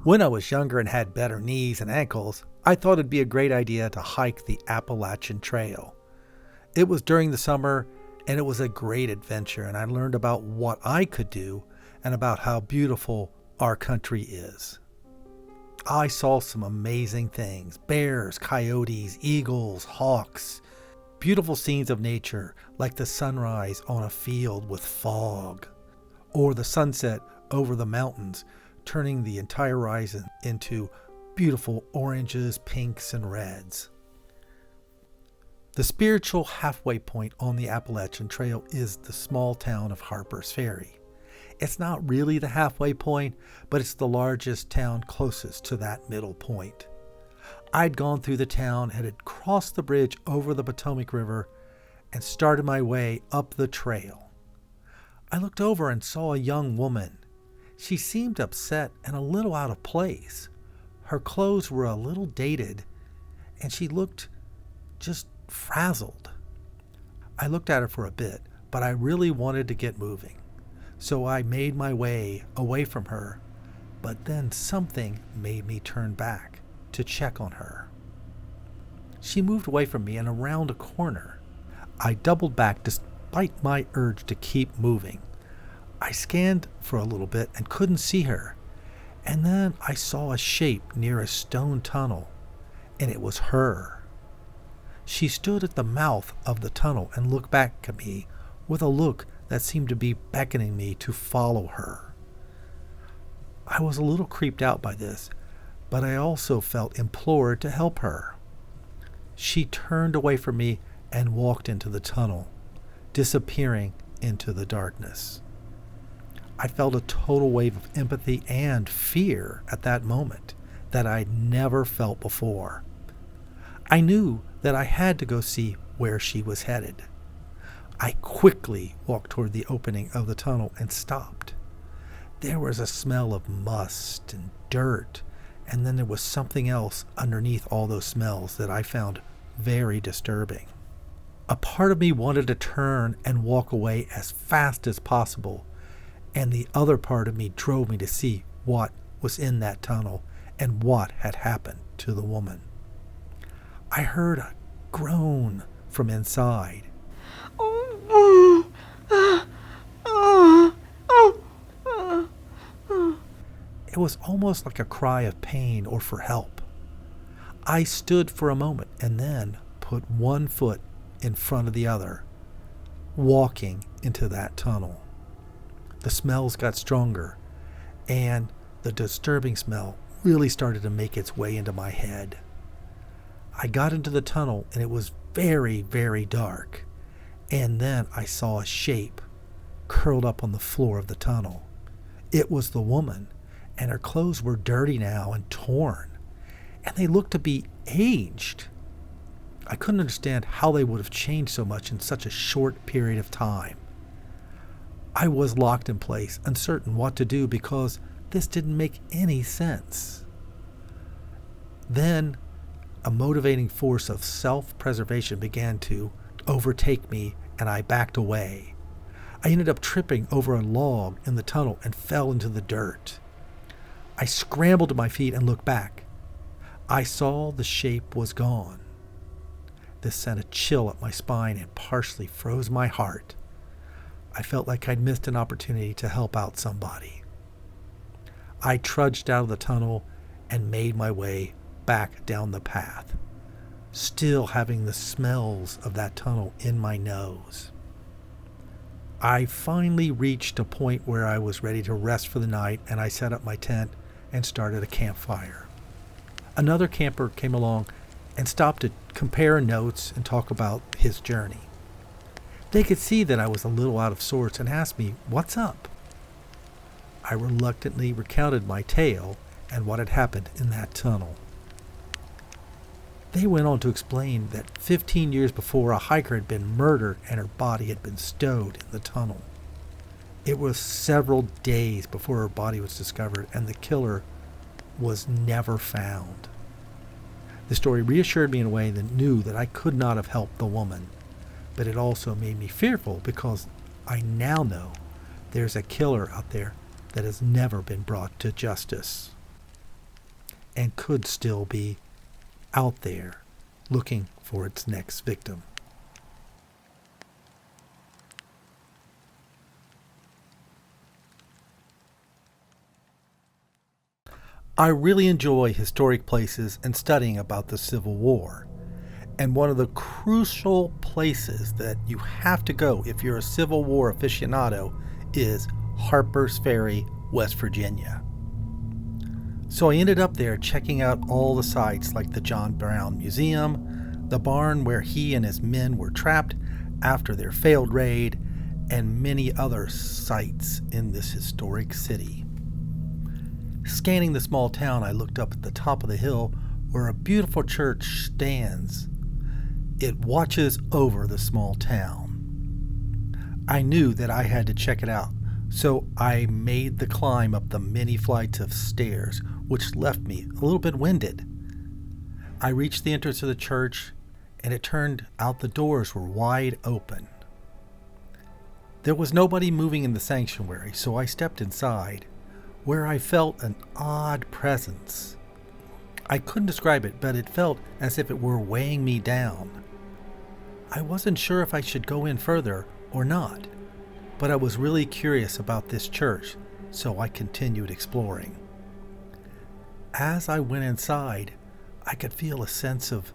When I was younger and had better knees and ankles, I thought it'd be a great idea to hike the Appalachian Trail. It was during the summer, and it was a great adventure, and I learned about what I could do and about how beautiful our country is. I saw some amazing things: bears, coyotes, eagles, hawks, beautiful scenes of nature like the sunrise on a field with fog, or the sunset over the mountains, turning the entire horizon into beautiful oranges, pinks, and reds. The spiritual halfway point on the Appalachian Trail is the small town of Harper's Ferry. It's not really the halfway point, but it's the largest town closest to that middle point. I'd gone through the town and had crossed the bridge over the Potomac River and started my way up the trail. I looked over and saw a young woman. She seemed upset and a little out of place. Her clothes were a little dated, and she looked just frazzled. I looked at her for a bit, but I really wanted to get moving. So I made my way away from her, but then something made me turn back to check on her. She moved away from me and around a corner. I doubled back despite my urge to keep moving. I scanned for a little bit and couldn't see her, and then I saw a shape near a stone tunnel, and it was her. She stood at the mouth of the tunnel and looked back at me with a look that seemed to be beckoning me to follow her. I was a little creeped out by this, but I also felt implored to help her. She turned away from me and walked into the tunnel, disappearing into the darkness. I felt a total wave of empathy and fear at that moment that I'd never felt before. I knew that I had to go see where she was headed. I quickly walked toward the opening of the tunnel and stopped. There was a smell of must and dirt, and then there was something else underneath all those smells that I found very disturbing. A part of me wanted to turn and walk away as fast as possible, and the other part of me drove me to see what was in that tunnel and what had happened to the woman. I heard a groan from inside. It was almost like a cry of pain or for help. I stood for a moment and then put one foot in front of the other, walking into that tunnel. The smells got stronger, and the disturbing smell really started to make its way into my head. I got into the tunnel, and it was very, very dark. And then I saw a shape curled up on the floor of the tunnel. It was the woman, and her clothes were dirty now and torn, and they looked to be aged. I couldn't understand how they would have changed so much in such a short period of time. I was locked in place, uncertain what to do because this didn't make any sense. Then a motivating force of self-preservation began to overtake me, and I backed away. I ended up tripping over a log in the tunnel and fell into the dirt. I scrambled to my feet and looked back. I saw the shape was gone. This sent a chill up my spine and partially froze my heart. I felt like I'd missed an opportunity to help out somebody. I trudged out of the tunnel and made my way back down the path, still having the smells of that tunnel in my nose. I finally reached a point where I was ready to rest for the night, and I set up my tent and started a campfire. Another camper came along and stopped to compare notes and talk about his journey. They could see that I was a little out of sorts and asked me, "What's up?" I reluctantly recounted my tale and what had happened in that tunnel. They went on to explain that 15 years before, a hiker had been murdered and her body had been stowed in the tunnel. It was several days before her body was discovered, and the killer was never found. The story reassured me in a way that knew that I could not have helped the woman, but it also made me fearful because I now know there's a killer out there that has never been brought to justice. and could still be out there looking for its next victim. I really enjoy historic places and studying about the Civil War. And one of the crucial places that you have to go if you're a Civil War aficionado is Harper's Ferry, West Virginia. So I ended up there checking out all the sites like the John Brown Museum, the barn where he and his men were trapped after their failed raid, and many other sites in this historic city. Scanning the small town, I looked up at the top of the hill where a beautiful church stands. It watches over the small town. I knew that I had to check it out, so I made the climb up the many flights of stairs, which left me a little bit winded. I reached the entrance of the church, and it turned out the doors were wide open. There was nobody moving in the sanctuary, so I stepped inside, where I felt an odd presence. I couldn't describe it, but it felt as if it were weighing me down. I wasn't sure if I should go in further or not, but I was really curious about this church, so I continued exploring. As I went inside, I could feel a sense of,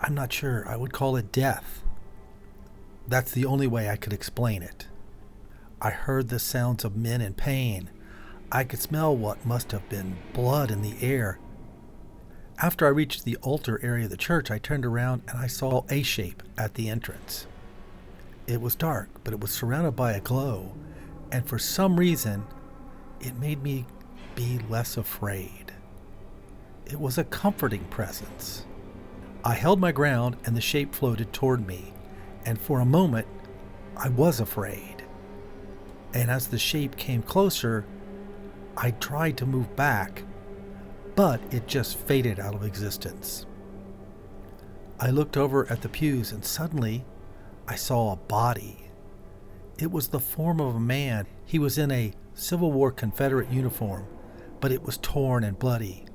I'm not sure, I would call it death. That's the only way I could explain it. I heard the sounds of men in pain. I could smell what must have been blood in the air. After I reached the altar area of the church, I turned around and I saw a shape at the entrance. It was dark, but it was surrounded by a glow, and for some reason, it made me be less afraid. It was a comforting presence. I held my ground and the shape floated toward me, and for a moment, I was afraid. And as the shape came closer, I tried to move back, but it just faded out of existence. I looked over at the pews and suddenly I saw a body. It was the form of a man. He was in a Civil War Confederate uniform, but it was torn and bloody.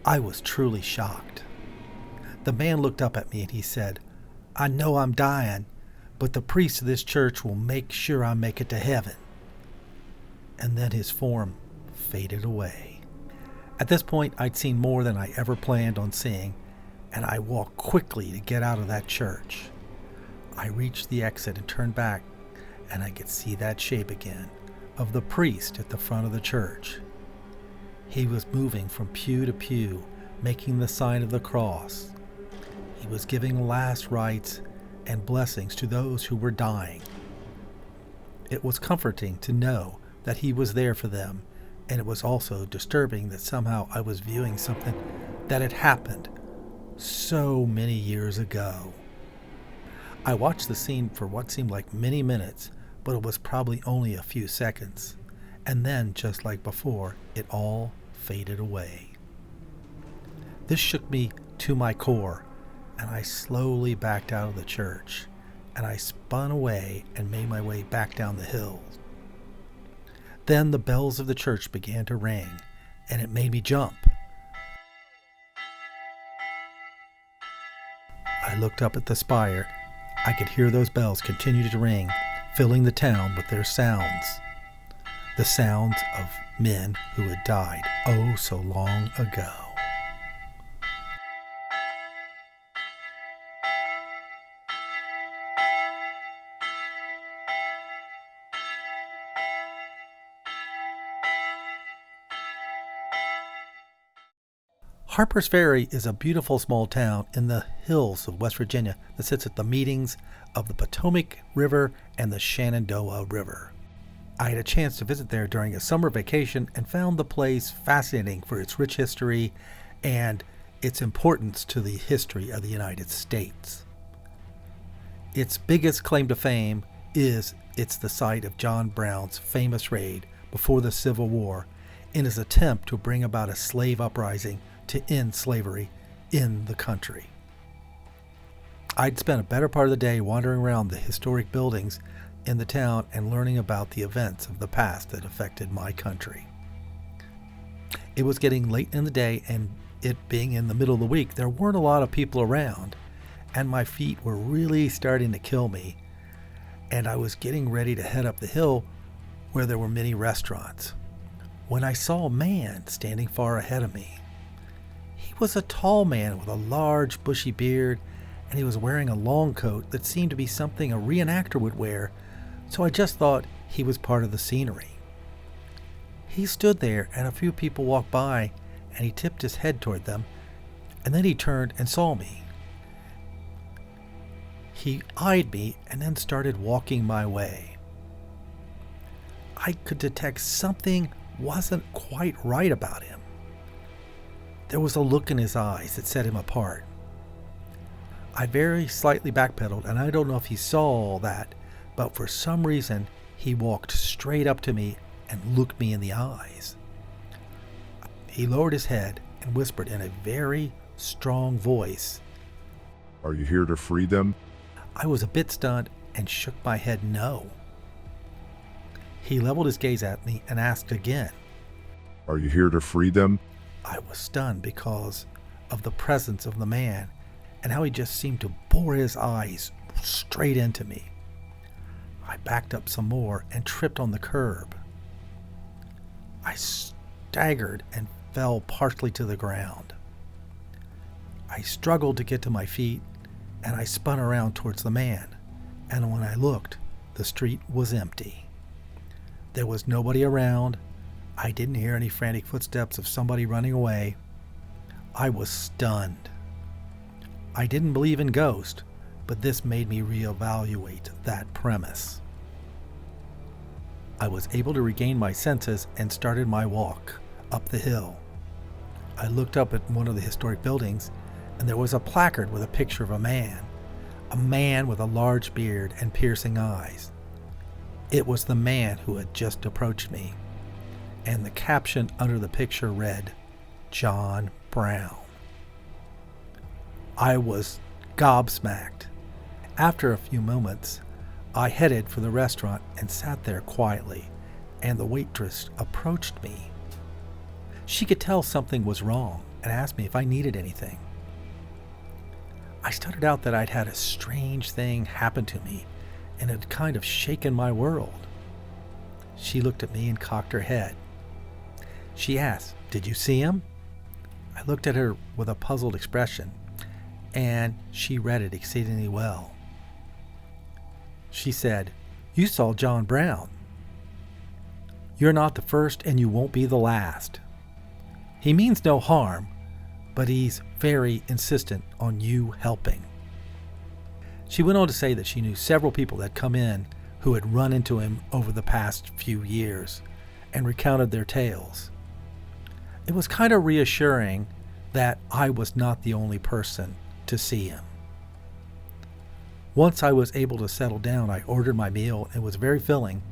I was truly shocked. The man looked up at me and he said, "I know I'm dying, but the priest of this church will make sure I make it to heaven." And then his form faded away. At this point, I'd seen more than I ever planned on seeing, and I walked quickly to get out of that church. I reached the exit and turned back, and I could see that shape again of the priest at the front of the church. He was moving from pew to pew, making the sign of the cross. He was giving last rites and blessings to those who were dying. It was comforting to know that he was there for them, and it was also disturbing that somehow I was viewing something that had happened so many years ago. I watched the scene for what seemed like many minutes, but it was probably only a few seconds. And then, just like before, it all faded away. This shook me to my core, and I slowly backed out of the church, and I spun away and made my way back down the hill. Then the bells of the church began to ring, and it made me jump. I looked up at the spire. I could hear those bells continue to ring, filling the town with their sounds. The sounds of men who had died oh so long ago. Harper's Ferry is a beautiful small town in the hills of West Virginia that sits at the meetings of the Potomac River and the Shenandoah River. I had a chance to visit there during a summer vacation and found the place fascinating for its rich history and its importance to the history of the United States. Its biggest claim to fame is it's the site of John Brown's famous raid before the Civil War in his attempt to bring about a slave uprising to end slavery in the country. I'd spent a better part of the day wandering around the historic buildings in the town and learning about the events of the past that affected my country. It was getting late in the day, and it being in the middle of the week, there weren't a lot of people around, and my feet were really starting to kill me, and I was getting ready to head up the hill where there were many restaurants, when I saw a man standing far ahead of me. He was a tall man with a large bushy beard, and he was wearing a long coat that seemed to be something a reenactor would wear, so I just thought he was part of the scenery. He stood there, and a few people walked by, and he tipped his head toward them, and then he turned and saw me. He eyed me and then started walking my way. I could detect something wasn't quite right about him. There was a look in his eyes that set him apart. I very slightly backpedaled, and I don't know if he saw that, but for some reason he walked straight up to me and looked me in the eyes. He lowered his head and whispered in a very strong voice, "Are you here to free them?" I was a bit stunned and shook my head no. He leveled his gaze at me and asked again, "Are you here to free them?" I was stunned because of the presence of the man and how he just seemed to bore his eyes straight into me. I backed up some more and tripped on the curb. I staggered and fell partially to the ground. I struggled to get to my feet, and I spun around towards the man, and when I looked, the street was empty. There was nobody around. I didn't hear any frantic footsteps of somebody running away. I was stunned. I didn't believe in ghosts, but this made me reevaluate that premise. I was able to regain my senses and started my walk up the hill. I looked up at one of the historic buildings, and there was a placard with a picture of a man with a large beard and piercing eyes. It was the man who had just approached me, and the caption under the picture read, "John Brown." I was gobsmacked. After a few moments, I headed for the restaurant and sat there quietly, and the waitress approached me. She could tell something was wrong and asked me if I needed anything. I stuttered out that I'd had a strange thing happen to me, and it had kind of shaken my world. She looked at me and cocked her head. She asked, "Did you see him?" I looked at her with a puzzled expression, and she read it exceedingly well. She said, "You saw John Brown. You're not the first, and you won't be the last. He means no harm, but he's very insistent on you helping." She went on to say that she knew several people that come in who had run into him over the past few years and recounted their tales. It was kind of reassuring that I was not the only person to see him. Once I was able to settle down, I ordered my meal and it was very filling.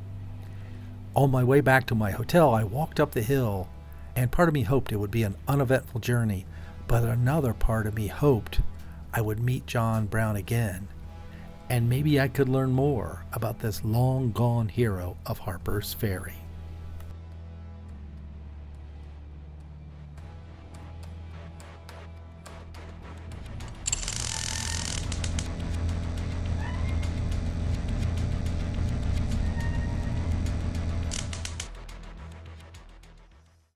On my way back to my hotel, I walked up the hill, and part of me hoped it would be an uneventful journey, but another part of me hoped I would meet John Brown again, and maybe I could learn more about this long-gone hero of Harper's Ferry.